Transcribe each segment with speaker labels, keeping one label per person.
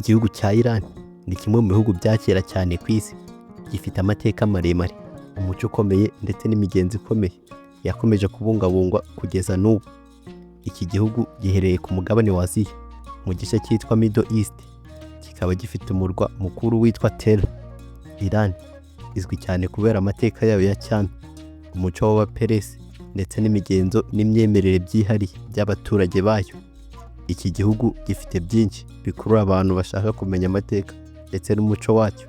Speaker 1: Igihugu cya Iran ni kimwe mu bihugu bya kera cyane ku isi, gifite amateka maremare, umuco ukomeye ndetse n'imigenzo ikomeye yakomeje kubungabungwa kugeza n'ubu. Iki gihugu giherereye ku mugabane wa Aziya mu gice cyitwa Middle East, kikaba gifite umurwa mukuru witwa Tehran. Iran izwi cyane kubera amateka yayo ya cyami, umuco w'Abaperesi ndetse n'imigenzo n'imyemerere byihariye by'abaturage bayo. Iki gihugu gifite byinshi bikurura abantu bashaka kumenya amateka ndetse n'umuco wacyo,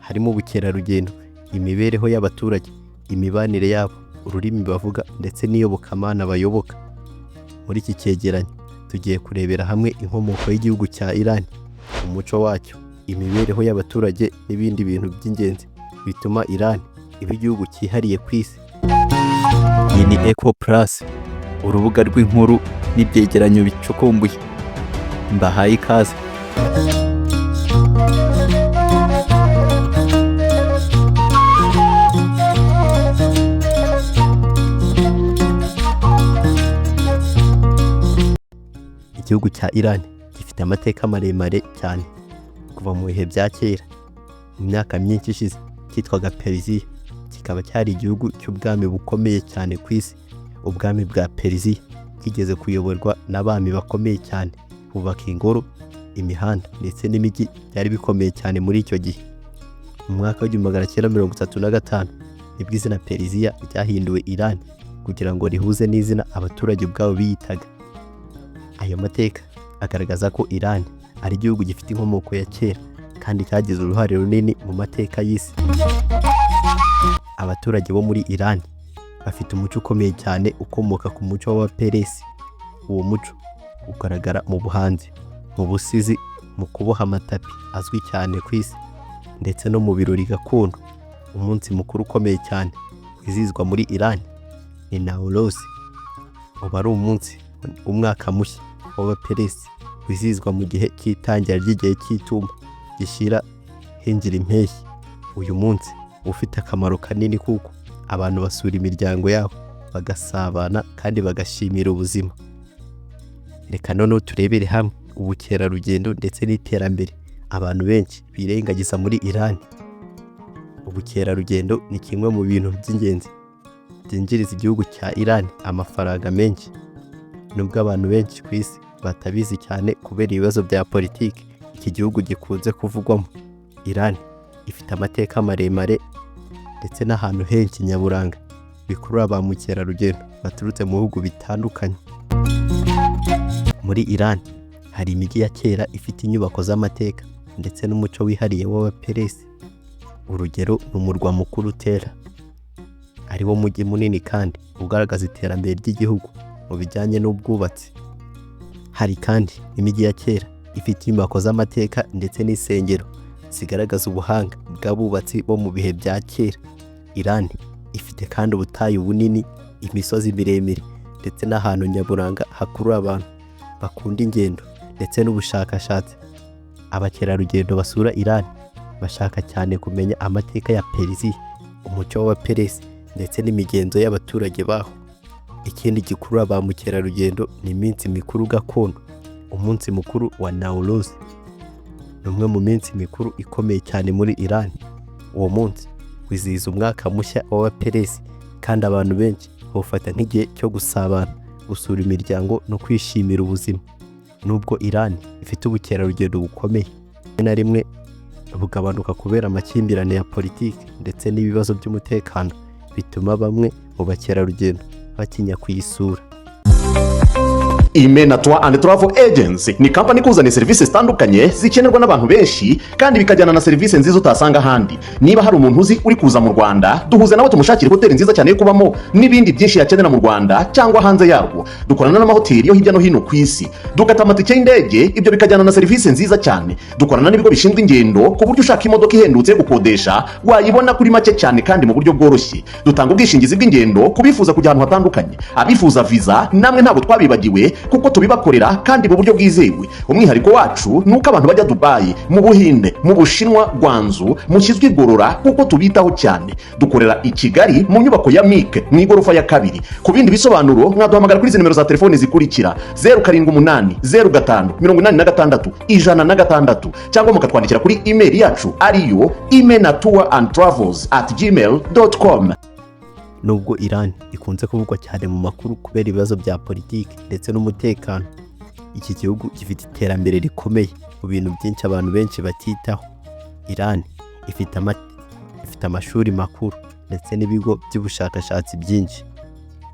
Speaker 1: harimo ubukerarugendo, imibereho y'abaturage, imibanire yabo, ururimi bavuga ndetse n'iyobokamana bayoboka. Muri iki cyegeranyo tugiye kurebera hamwe inkomoko y'igihugu cya Iran, umuco wacyo, imibereho y'abaturage n'ibindi bintu by'ingenzi bituma Iran iba igihugu cyihariye ku isi. Iyi ni Eco Plus, urubuga rw'inkuru n'ibyegeranyo bicukumbuye. Mbahaye ikaze. Igihugu cya Iran gifite amateka maremare cyane kuva mu bihe bya kera. Mu myaka myinshi ishize cyitwaga Persia, kikaba cyari igihugu cy'ubwami bukomeye cyane ku isi. Ubwami bwa Persia kigeze kuyoborwa n'abami bakomeye cyane, bubaka ingoro, imihanda ndetse n'imijyi byari bikomeye cyane muri icyo gihe. Mu mwaka w'1935 nibwo izina Persia ryahinduwe Iran kugira ngo rihuze n'izina abaturage ubwabo biyitaga. Ayo mateka agaragaza ko Iran ari igihugu gifite inkomoko ya kera kandi cyagize uruhare runini mu mateka y'isi. Abaturage bo muri Iran bafite umuco ukomeye cyane ukomoka ku muco w'Abaperesi. Uwo muco ugaragara mu buhanzi, mu busizi, mu kuboha amatapi azwi cyane ku isi ndetse no mu birori gakondo. Umunsi mukuru ukomeye cyane wizihizwa muri Iran ni Nowruz. Uba ari umunsi umwaka mushya w'Abaperesi wizihizwa mu gihe cy'itangira ry'igihe cy'itumba gishira hinjira impeshyi. Uyu munsi ufite akamaro kanini kuko abantu basura imiryango yabo, bagasabana kandi bagashimira ubuzima. Reka noneho turebere hamwe ubukerarugendo ndetse n'iterambere abantu benshi birengagiza muri Iran. Ubukerarugendo ni kimwe mu bintu by'ingenzi byinjiriza igihugu cya Iran amafaranga menshi. Nubwo abantu benshi ku isi batabizi cyane kubera ibibazo bya politiki iki gihugu gikunze kuvugwamo, Iran ifite amateka maremare ndetse n'ahantu henshi nyaburanga bikurura ba mukerarugendo baturutse mu bihugu bitandukanye. Muri Iran hari imijyi ya kera ifite inyubako z'amateka ndetse n'umuco wihariye w'Abaperesi. Urugero ni umurwa mukuru Tehran, ari wo mujyi munini kandi ugaragaza iterambere ry'igihugu mu bijyanye n'ubwubatsi. Hari kandi imijyi ya kera ifite inyubako z'amateka ndetse n'isengero zigaragaza ubuhanga bw'abubatsi bo mu bihe bya kera. Iran ifite kandi ubutayu bunini, imisozi miremire ndetse n'ahantu nyaburanga hakurura abantu bakunda ingendo ndetse n'ubushakashatsi. Abakerarugendo basura Iran bashaka cyane kumenya amateka ya Persia, umuco w'Abaperesi ndetse n'imigenzo y'abaturage baho. Ikindi gikurura ba mukerarugendo ni iminsi mikuru gakondo. Umunsi mukuru wa Nowruz ni umwe mu minsi mikuru ikomeye cyane muri Iran. Uwo munsi wizihiza umwaka mushya w'Abaperesi kandi abantu benshi bawufata nk'igihe cyo gusabana, gusura imiryango no kwishimira ubuzima. Nubwo Iran ifite ubukerarugendo bukomeye, rimwe na rimwe bugabanuka kubera amakimbirane ya politiki ndetse n'ibibazo by'umutekano, bituma bamwe mu bakerarugendo batinya kuyisura.
Speaker 2: Imena Tour and Travel Agency ni kampani ikuzaniye serivisi zitandukanye zikenerwa n'abantu benshi kandi bikajyana na serivisi nziza utasanga ahandi. Niba hari umuntu uzi uri kuza mu Rwanda, duhuze nawe tumushakire hoteli nziza cyane yo kubamo n'ibindi byinshi yakenera mu Rwanda cyangwa hanze yarwo. Dukorana n'amahoteli yo hirya no hino ku isi, dukata amatike y'indege, ibyo bikajyana na serivisi nziza cyane. Dukorana n'ibigo bishinzwe ingendo ku buryo ushaka imodoka ihendutse gukodesha wayibona kuri make cyane kandi mu buryo bworoshye. Dutanga ubwishingizi bw'ingendo kubifuza kujya ahantu hatandukanye, abifuza visa namwe ntabwo twabibagiwe kuko tubibakorera kandi mu buryo bwizewe. Umwihariko wacu ni uko abantu bajya Dubai, mu Buhinde, mu Bushinwa, Gwanzu, mushyizwe igorora kuko tubitaho cyane. Dukorera i Kigali mu nyubako ya Mike mu igorofa ya 2. Ku bindi bisobanuro mwaduhamagara kuri izi nimero za telefoni zikurikira: 0780 05 86 106 cyangwa mukatwandikira kuri email yacu ariyo imenatourandtravels@gmail.com.
Speaker 1: Nubwo Iran ikunze kuvugwa cyane mu makuru kubera ibibazo bya politiki ndetse n'umutekano, iki gihugu gifite iterambere rikomeye mu bintu byinshi abantu benshi batitaho. Iran ifite amashuri makuru ndetse n'ibigo by'ubushakashatsi byinshi,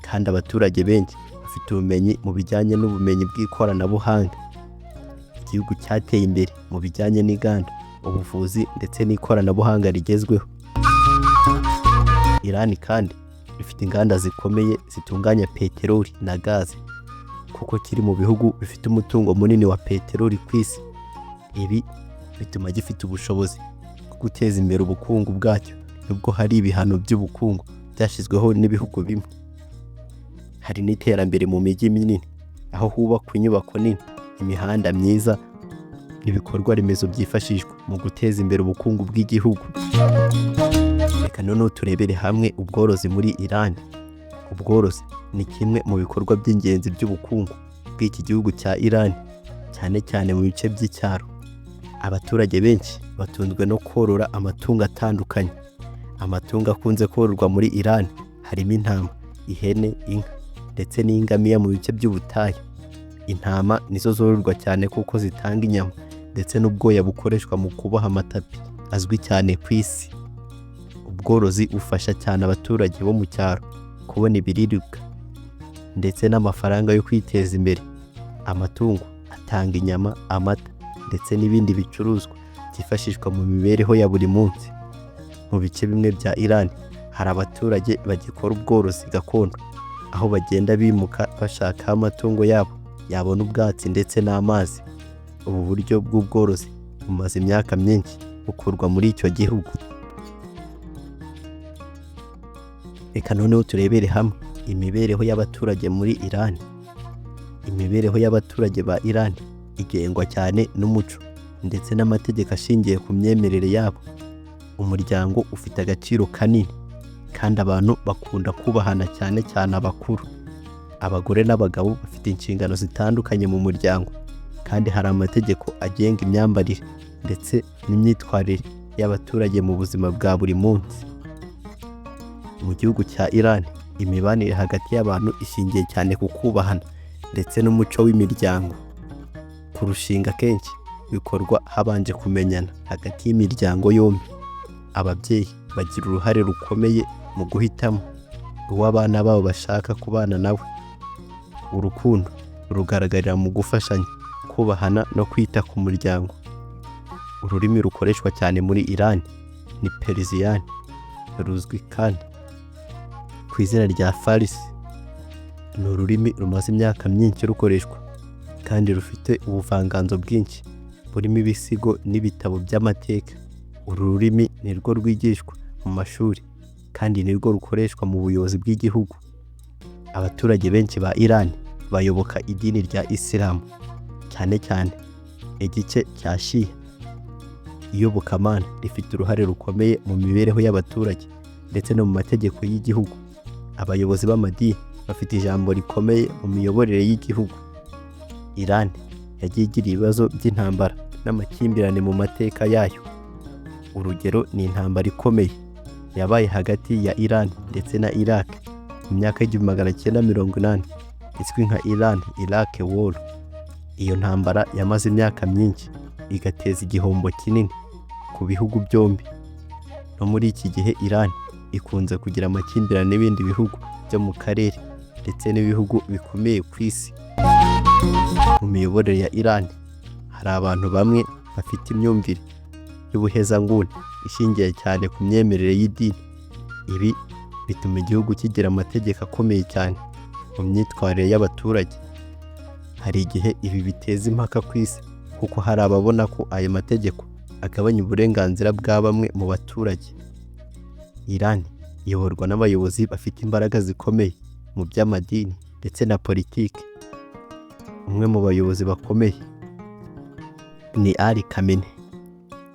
Speaker 1: kandi abaturage benshi bafite ubumenyi mu bijyanye n'ubumenyi bw'ikoranabuhanga. Igihugu cyateye imbere mu bijyanye n'inganda, ubuvuzi ndetse n'ikoranabuhanga rigezweho. Iran kandi ifite inganda zikomeye zitunganya peteroli na gaze, kuko kiri mu bihugu bifite umutungo munini wa peteroli ku isi. Ibi bituma gifite ubushobozi bwo guteza imbere ubukungu bwacyo, nubwo hari ibihano by'ubukungu byashyizweho n'ibihugu bimwe. Hari n'iterambere mu mijyi minini, aho hubakwa inyubako nini, imihanda myiza n'ibikorwa remezo byifashishwa mu guteza imbere ubukungu bw'igihugu. Reka noneho turebere hamwe ubworozi muri Iran. Ubworozi ni kimwe mu bikorwa by'ingenzi by'ubukungu bw'iki gihugu cya Iran, cyane cyane mu bice by'icyaro. Abaturage benshi batunzwe no korora amatungo atandukanye. Amatungo akunze kororwa muri Iran harimo intama, ihene, inka ndetse n'ingamiya mu bice by'ubutayu. Intama nizo zororwa cyane kuko zitanga inyama ndetse n'ubwoya bukoreshwa mu kuboha amatapi azwi cyane ku isi. Ubworozi bufasha cyane abaturage bo mu cyaro kubona ibiribwa ndetse n'amafaranga yo kwiteza imbere. Amatungo atanga inyama, amata ndetse n'ibindi bicuruzwa byifashishwa mu mibereho ya buri munsi. Mu bice bimwe bya Iran hari abaturage bagikora ubworozi gakondo, aho bagenda bimuka bashaka aho amatungo yabo yabona ubwatsi ndetse n'amazi. Ubu buryo bw'ubworozi bumaze imyaka myinshi bukorwa muri icyo gihugu. Reka noneho turebere hamwe imibereho y'abaturage muri Iran. Imibereho y'abaturage ba Iran igengwa cyane n'umuco ndetse n'amategeko ashingiye ku myemerere yabo. Umuryango ufite agaciro kanini, kandi abantu bakunda kubahana cyane cyane abakuru. Abagore n'abagabo bafite inshingano zitandukanye mu muryango, kandi hari amategeko agenga imyambarire ndetse n'imyitwarire y'abaturage mu buzima bwa buri munsi. Mu gihugu cya Iran, imibanire hagati y'abantu ishingiye cyane ku kubahana ndetse n'umuco w'imiryango. Kurushinga kenshi bikorwa habanje kumenyana hagati y'imiryango yombi. Ababyeyi bagira uruhare rukomeye mu guhitamo uwo abana babo bashaka kubana nawe. Urukundo rugaragarira mu gufashanya, kubahana no kwita ku muryango. Ururimi rukoreshwa cyane muri Iran ni Persian, ruzwi kandi ku izina rya Farsi. Ni ururimi rumaze imyaka myinshi rukoreshwa, kandi rufite ubuvanganzo bwinshi burimo ibisigo n'ibitabo by'amateka. Uru rurimi ni rwo rwigishwa mu mashuri, kandi ni rwo rukoreshwa mu buyobozi bw'igihugu. Abaturage benshi ba Iran bayoboka idini rya Islam, cyane cyane igice cya Shia. Iyobokamana rifite uruhare rukomeye mu mibereho y'abaturage ndetse no mu mategeko y'igihugu. Abayobozi b'amadini bafite ijambo rikomeye mu miyoborere y'igihugu. Iran yagiye igira ibibazo by'intambara n'amakimbirane mu mateka yayo. Urugero ni intambara ikomeye yabaye hagati ya Iran ndetse na Iraq mu myaka y'1980, izwi nka Iran-Iraq War. Iyo ntambara yamaze imyaka myinshi, igateza igihombo kinini ku bihugu byombi. No muri iki gihe Iran ikunze kugira amakimbirane n'ibindi bihugu byo mu karere ndetse n'ibihugu bikomeye ku isi. Mu miyoborere ya Iran hari abantu bamwe bafite imyumvire y'ubuhezanguni ishingiye cyane ku myemerere y'idini. Ibi bituma igihugu kigira amategeko akomeye cyane mu myitwarire y'abaturage. Hari igihe ibi biteza impaka ku isi, kuko hari ababona ko ayo mategeko agabanya uburenganzira bwa bamwe mu baturage. Iran iyoborwa n'abayobozi bafite imbaraga zikomeye mu by'amadini ndetse na politiki. umwe mu bayobozi bakomeye ni Ali Khamenei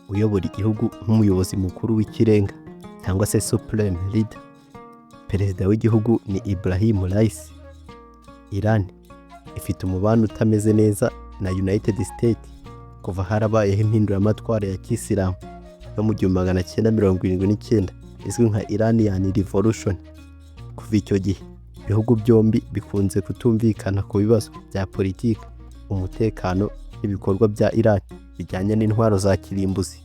Speaker 1: uyobora igihugu nk'umuyobozi mukuru w'ikirenga cyangwa se supreme leader. Perezida w'igihugu ni Ibrahim Raisi. Iran ifite umubano utameze neza na United States kuva harabayeho impinduramatwara ya Kisilamu yo mu 1979 izwi nka Iranian Revolution. Kuva icyo gihe ibihugu byombi bikunze kutumvikana ku bibazo bya politiki, umutekano n'ibikorwa bya Iran bijyanye n'intwaro za kirimbuzi.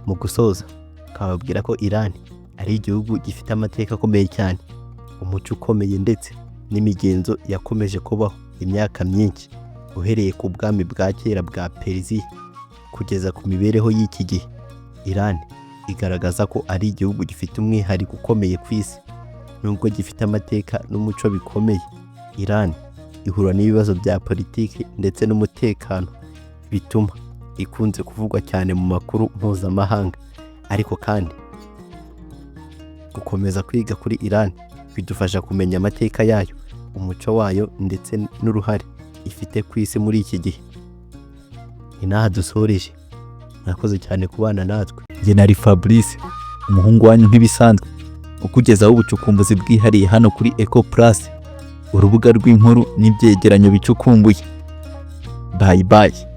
Speaker 1: Mu gusoza kababwira ko Iran ari igihugu gifite amateka akomeye cyane, umuco ukomeye ndetse n'imigenzo yakomeje kubaho imyaka myinshi, uhereye ku bwami bwa kera bwa Persia kugeza ku mibereho y'iki gihe. Iran igaragaza ko ari igihugu gifite umwihariko ukomeye ku isi. Nubwo gifite amateka n'umuco bikomeye, Iran ihura n'ibibazo bya politiki ndetse n'umutekano bituma ikunze kuvugwa cyane mu makuru mpuzamahanga. Ariko kandi gukomeza kwiga kuri Iran bidufasha kumenya amateka yayo, umuco wayo ndetse n'uruhare ifite ku isi muri iki gihe. Inaha dusoreje. Mwakoze cyane kubana natwe.
Speaker 3: Njye nari Fabrice, umuhungu wanyu nk'ibisanzwe, ukugezaho ubucukumbuzi bwihariye hano kuri Eco Plus, urubuga rw'inkuru n'ibyegeranyo bicukumbuye. Bye bye.